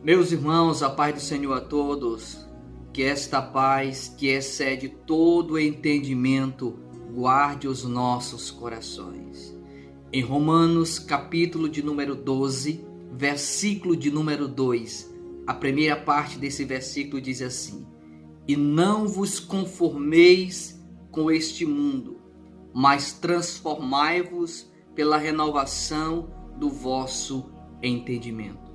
Meus irmãos, a paz do Senhor a todos, que esta paz que excede todo o entendimento guarde os nossos corações. Em Romanos, capítulo de número 12, versículo de número 2, a primeira parte desse versículo diz assim: E não vos conformeis com este mundo, mas transformai-vos pela renovação do vosso entendimento.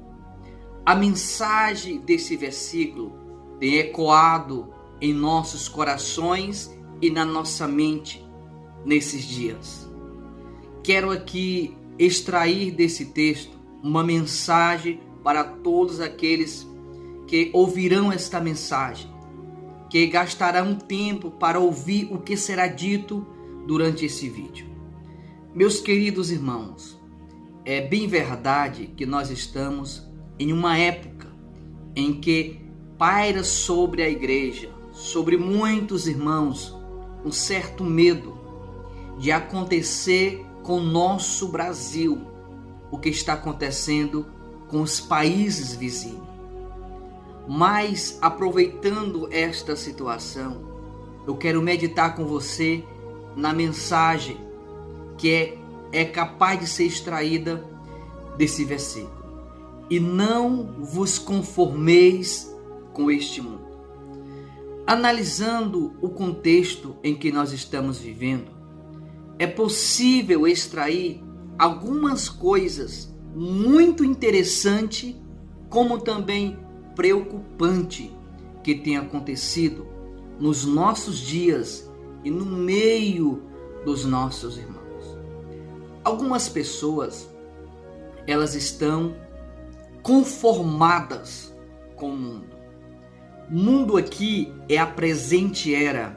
A mensagem desse versículo tem ecoado em nossos corações e na nossa mente nesses dias. Quero aqui extrair desse texto uma mensagem para todos aqueles que ouvirão esta mensagem, que gastarão tempo para ouvir o que será dito durante esse vídeo. Meus queridos irmãos, é bem verdade que nós estamos em uma época em que paira sobre a igreja, sobre muitos irmãos, um certo medo de acontecer com o nosso Brasil o que está acontecendo com os países vizinhos. Mas, aproveitando esta situação, eu quero meditar com você na mensagem que é capaz de ser extraída desse versículo. E não vos conformeis com este mundo. Analisando o contexto em que nós estamos vivendo, é possível extrair algumas coisas muito interessantes, como também preocupante, que tem acontecido nos nossos dias e no meio dos nossos irmãos. Algumas pessoas, elas estão conformadas com o mundo. O mundo aqui é a presente era,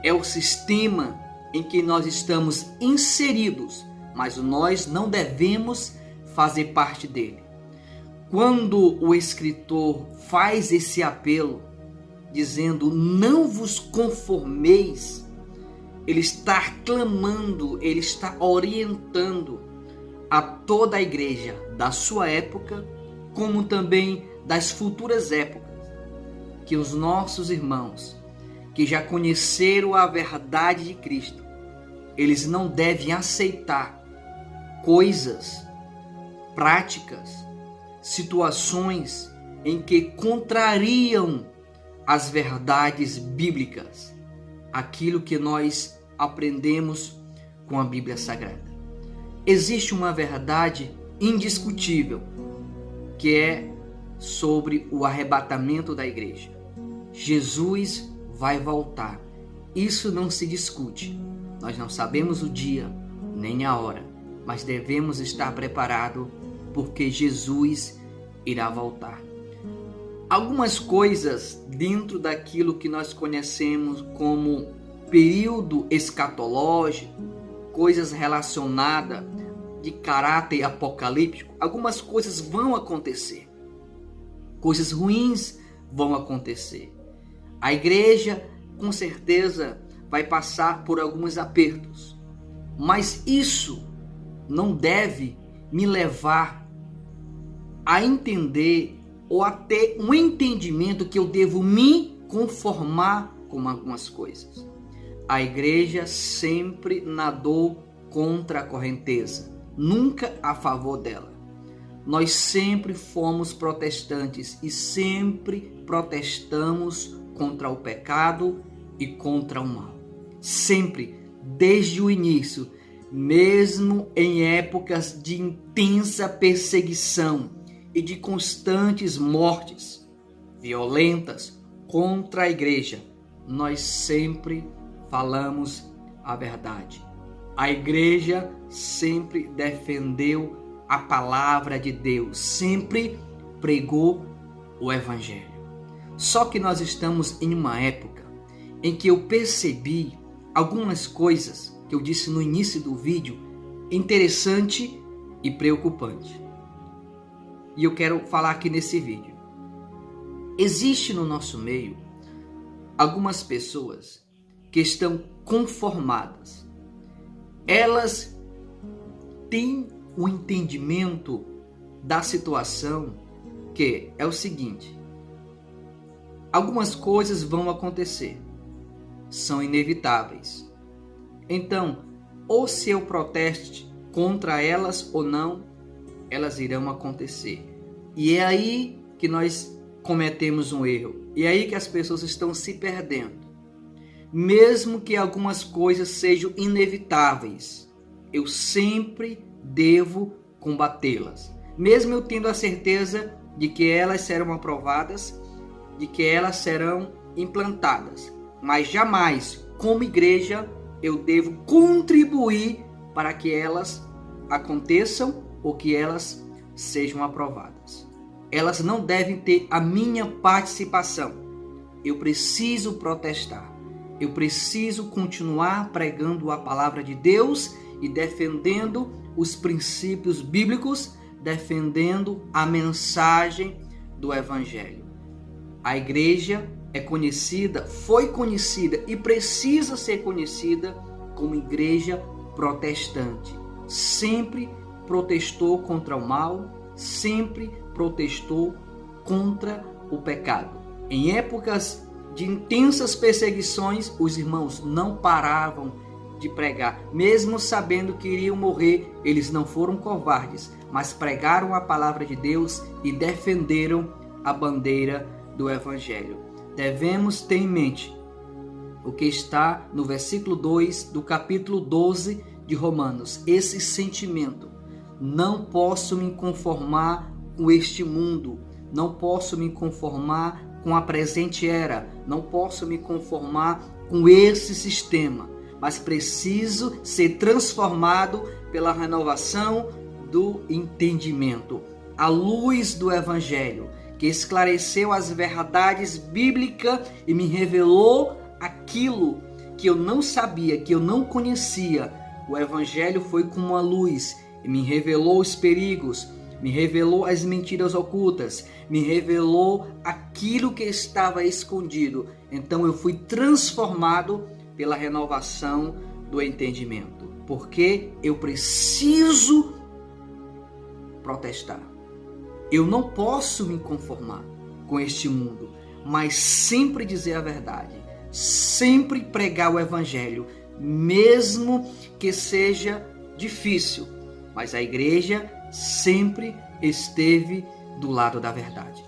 é o sistema em que nós estamos inseridos, mas nós não devemos fazer parte dele. Quando o escritor faz esse apelo, dizendo não vos conformeis, ele está clamando, ele está orientando a toda a igreja da sua época, como também das futuras épocas, que os nossos irmãos que já conheceram a verdade de Cristo, eles não devem aceitar coisas, práticas, situações em que contrariam as verdades bíblicas, aquilo que nós aprendemos com a Bíblia Sagrada. Existe uma verdade indiscutível, que é sobre o arrebatamento da igreja. Jesus vai voltar. Isso não se discute. Nós não sabemos o dia nem a hora, mas devemos estar preparados porque Jesus irá voltar. Algumas coisas dentro daquilo que nós conhecemos como período escatológico, coisas relacionadas de caráter apocalíptico, algumas coisas vão acontecer. Coisas ruins vão acontecer. A igreja, com certeza, vai passar por alguns apertos. Mas isso não deve me levar a entender ou a ter um entendimento que eu devo me conformar com algumas coisas. A igreja sempre nadou contra a correnteza, nunca a favor dela. Nós sempre fomos protestantes e sempre protestamos contra o pecado e contra o mal. Sempre, desde o início, mesmo em épocas de intensa perseguição e de constantes mortes violentas contra a igreja, nós sempre falamos a verdade. A igreja sempre defendeu a palavra de Deus, sempre pregou o evangelho. Só que nós estamos em uma época em que eu percebi algumas coisas que eu disse no início do vídeo, interessante e preocupante. E eu quero falar aqui nesse vídeo. Existe no nosso meio algumas pessoas que estão conformadas. Elas têm o entendimento da situação quê? É o seguinte: algumas coisas vão acontecer, são inevitáveis. Então, ou se eu proteste contra elas ou não, elas irão acontecer. E é aí que nós cometemos um erro. E é aí que as pessoas estão se perdendo. Mesmo que algumas coisas sejam inevitáveis, eu sempre devo combatê-las. Mesmo eu tendo a certeza de que elas serão aprovadas, de que elas serão implantadas. Mas jamais, como igreja, eu devo contribuir para que elas aconteçam ou que elas sejam aprovadas. Elas não devem ter a minha participação. Eu preciso protestar. Eu preciso continuar pregando a palavra de Deus e defendendo os princípios bíblicos, defendendo a mensagem do Evangelho. A igreja é conhecida, foi conhecida e precisa ser conhecida como igreja protestante. Sempre protestou contra o mal, sempre protestou contra o pecado. Em épocas de intensas perseguições, os irmãos não paravam de pregar. Mesmo sabendo que iriam morrer, eles não foram covardes, mas pregaram a palavra de Deus e defenderam a bandeira do Evangelho. Devemos ter em mente o que está no versículo 2 do capítulo 12 de Romanos. Esse sentimento: não posso me conformar com este mundo, não posso me conformar com a presente era, não posso me conformar com esse sistema, mas preciso ser transformado pela renovação do entendimento, à luz do Evangelho, que esclareceu as verdades bíblicas e me revelou aquilo que eu não sabia, que eu não conhecia. O Evangelho foi como uma luz e me revelou os perigos, me revelou as mentiras ocultas, me revelou aquilo que estava escondido. Então eu fui transformado pela renovação do entendimento, porque eu preciso protestar. Eu não posso me conformar com este mundo, mas sempre dizer a verdade, sempre pregar o Evangelho, mesmo que seja difícil, mas a igreja sempre esteve do lado da verdade.